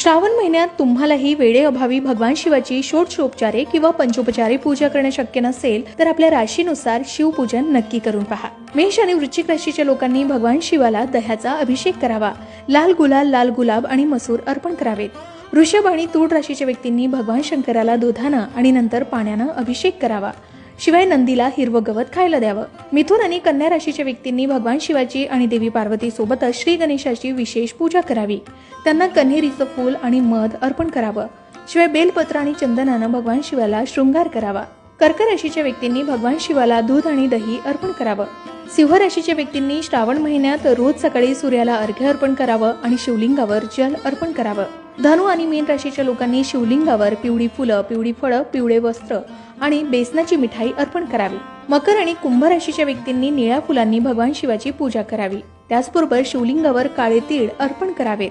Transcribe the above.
श्रावण महिन्यात तुम्हालाही वेळेअभावी भगवान शिवाची षोडशोपचारे किंवा पंचोपचारे पूजा करणे शक्य नसेल तर आपल्या राशीनुसार शिवपूजन नक्की करून पहा। मेष आणि वृश्चिक राशीच्या लोकांनी भगवान शिवाला दह्याचा अभिषेक करावा, लाल गुलाल, लाल गुलाब आणि मसूर अर्पण करावेत। वृषभ आणि तूळ राशीच्या व्यक्तींनी भगवान शंकराला दुधानं आणि नंतर पाण्यानं अभिषेक करावा। शिवाय नंदीला हिरवं गवत खायला द्यावं। मिथुन आणि कन्या राशीच्या व्यक्तींनी भगवान शिवाची आणि देवी पार्वती सोबतच श्री गणेशाची विशेष पूजा करावी। त्यांना कन्हेरीचं फूल आणि मध अर्पण करावं। शिवाय बेलपत्र आणि चंदनानं भगवान शिवाला शृंगार करावा। कर्क राशीच्या व्यक्तींनी भगवान शिवाला दूध आणि दही अर्पण करावं। सिंह राशीच्या व्यक्तींनी श्रावण महिन्यात रोज सकाळी सूर्याला अर्घ्य अर्पण करावं आणि शिवलिंगावर जल अर्पण करावं। धनु आणि मीन राशीच्या लोकांनी शिवलिंगावर पिवळी फुलं, पिवळी फळं, पिवळे वस्त्र आणि बेसनाची मिठाई अर्पण करावी। मकर आणि कुंभ राशीच्या व्यक्तींनी निळ्या फुलांनी भगवान शिवाची पूजा करावी। त्याचबरोबर शिवलिंगावर काळे तीळ अर्पण करावेत।